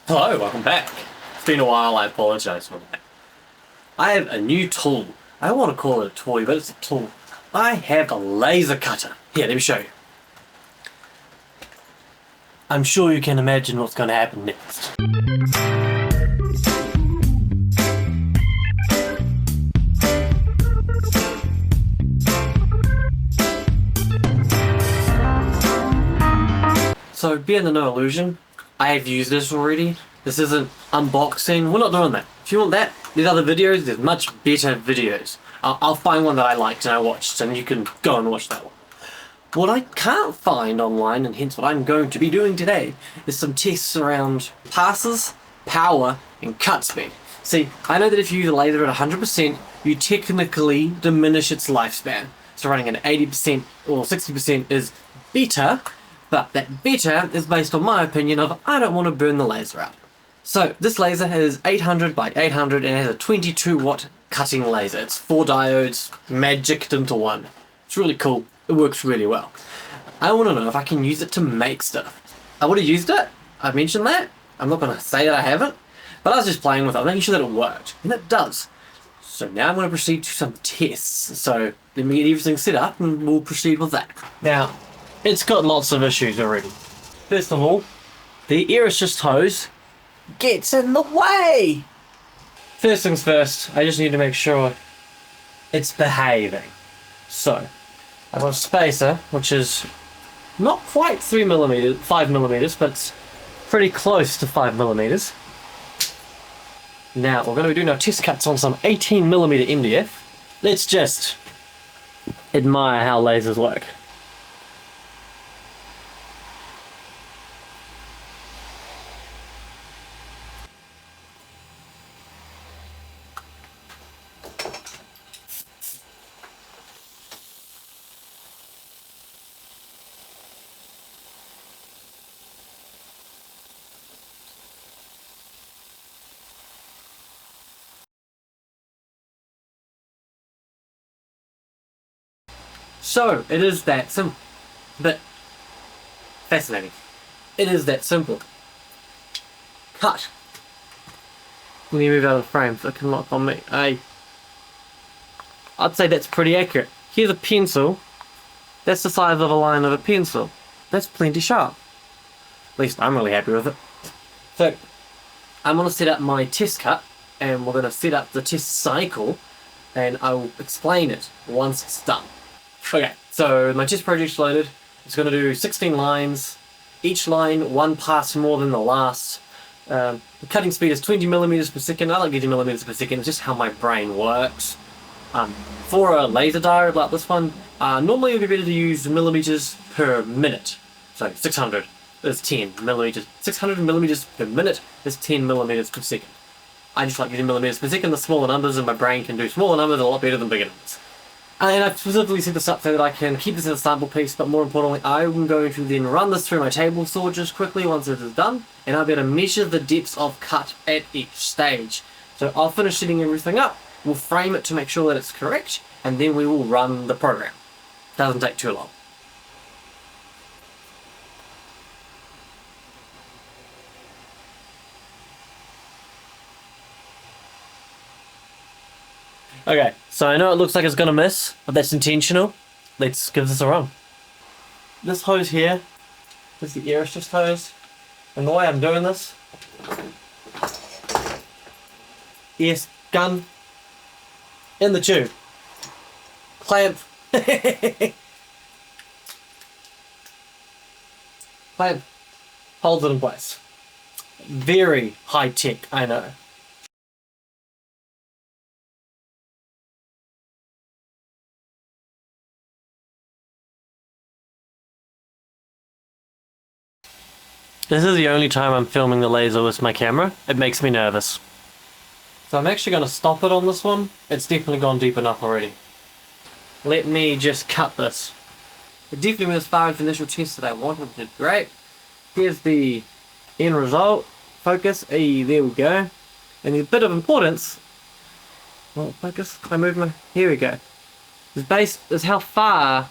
Hello, welcome back. It's been a while, I apologise for that. I have a new tool. I don't want to call it a toy, but it's a tool. I have a laser cutter. Here, let me show you. I'm sure you can imagine what's going to happen next. So, be under no illusion, I have used this already. This isn't unboxing, we're not doing that. If you want that, there's other videos, there's much better videos. I'll find one that I liked and I watched, and you can go and watch that one. What I can't find online, and hence what I'm going to be doing today, is some tests around passes, power, and cut speed. See, I know that if you use a laser at 100%, you technically diminish its lifespan. So running at 80% or 60% is better, but that better is based on my opinion of I don't want to burn the laser out. So this laser is 800 by 800 and it has a 22 watt cutting laser. It's 4 diodes magicked into one. It's really cool. It works really well. I want to know if I can use it to make stuff. I would have used it. I mentioned that. I'm not going to say that I haven't. But I was just playing with it, making sure that it worked. And it does. So now I'm going to proceed to some tests. So let me get everything set up and we'll proceed with that. Now, it's got lots of issues already. First of all, the air assist hose gets in the way. First things first, I just need to make sure it's behaving. So, I've got a spacer, which is not quite 5mm, but it's pretty close to 5mm. Now, we're going to be doing our test cuts on some 18mm MDF. Let's just admire how lasers work. So, it is that simple. But fascinating. It is that simple. Cut. Let me move out of the frame so it can lock on me. I'd say that's pretty accurate. Here's a pencil. That's the size of a line of a pencil. That's plenty sharp. At least I'm really happy with it. So, I'm going to set up my test cut, and we're going to set up the test cycle, and I will explain it once it's done. Okay, so my test project's loaded. It's going to do 16 lines. Each line, one pass more than the last. The cutting speed is 20mm per second. I like 80mm per second. It's just how my brain works. For a laser diode like this one, normally it would be better to use millimeters per minute. So 600 is 10mm. 600mm per minute is 10mm per second. I just like 80mm per second. The smaller numbers, and my brain can do smaller numbers a lot better than bigger numbers. And I've specifically set this up so that I can keep this as a sample piece, but more importantly, I'm going to then run this through my table saw just quickly once it is done, and I'll be able to measure the depths of cut at each stage. So I'll finish setting everything up, we'll frame it to make sure that it's correct, and then we will run the program. Doesn't take too long. Okay, so I know it looks like it's gonna miss, but that's intentional. Let's give this a run. This hose here is the air assist hose, and the way I'm doing this, yes, gun in the tube, clamp, clamp, holds it in place. Very high tech, I know. This is the only time I'm filming the laser with my camera. It makes me nervous. So I'm actually going to stop it on this one. It's definitely gone deep enough already. Let me just cut this. It definitely went as far as the initial test that I wanted. It did great. Here's the end result. Focus. Hey, there we go. And a bit of importance. Well, focus. I move my... Here we go. The base is how far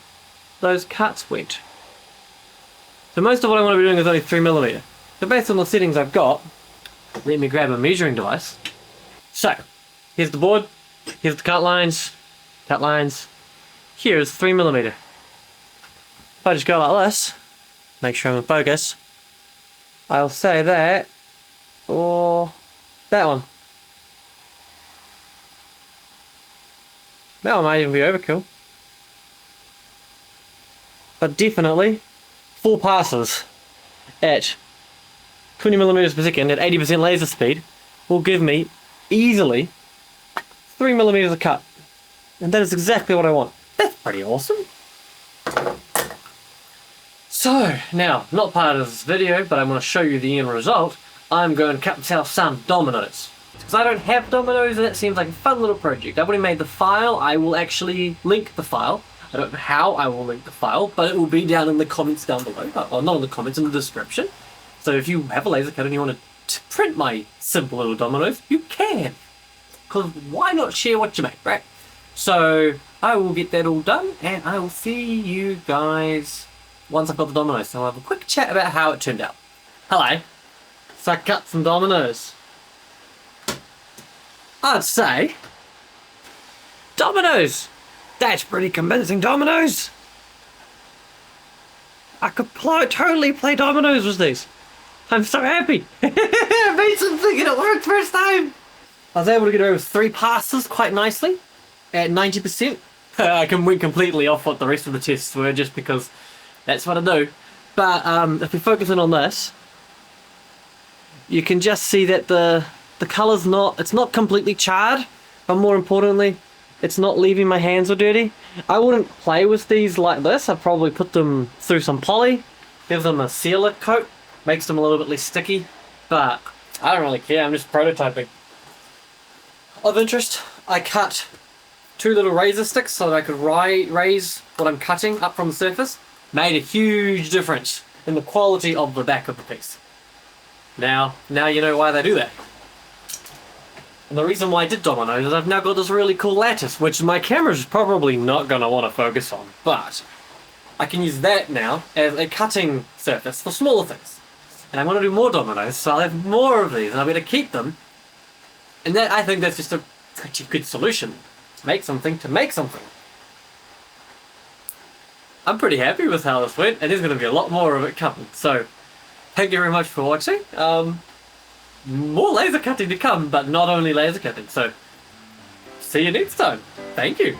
those cuts went. So most of what I want to be doing is only 3mm. So based on the settings I've got, let me grab a measuring device. So, here's the board, here's the cut lines. Here's 3mm. If I just go like this, make sure I'm in focus, I'll say that, or that one. That one might even be overkill. But definitely 4 passes at 20mm per second at 80% laser speed will give me easily 3mm of cut. And that is exactly what I want. That's pretty awesome. So, now, not part of this video, but I'm going to show you the end result. I'm going to cut myself some dominoes. Because I don't have dominoes and it seems like a fun little project. I've already made the file. I will actually link the file. I don't know how I will link the file, but it will be down in the comments down below. Or not in the comments, in the description. So if you have a laser cutter and you want to print my simple little dominoes, you can. Because why not share what you make, right? So I will get that all done and I will see you guys once I've got the dominoes. So I'll have a quick chat about how it turned out. Hello. So I cut some dominoes. I'd say dominoes. That's pretty convincing, dominoes. I could totally play dominoes with these. I'm so happy. I made something and it worked first time. I was able to get away with 3 passes quite nicely at 90%. I went completely off what the rest of the tests were just because that's what I do. But if we focus in on this, you can just see that the colour's it's not completely charred, but more importantly, it's not leaving my hands all dirty. I wouldn't play with these like this. I'd probably put them through some poly, give them a sealer coat, makes them a little bit less sticky, but I don't really care, I'm just prototyping. Of interest, I cut 2 little razor sticks so that I could raise what I'm cutting up from the surface. Made a huge difference in the quality of the back of the piece. Now you know why they do that. And the reason why I did dominoes is I've now got this really cool lattice, which my camera's probably not going to want to focus on, but I can use that now as a cutting surface for smaller things. And I want to do more dominoes, so I'll have more of these, and I'll be able to keep them. And I think that's just a pretty good solution. Make something to make something. I'm pretty happy with how this went, and there's going to be a lot more of it coming. So, thank you very much for watching. More laser cutting to come, but not only laser cutting. So, see you next time. Thank you.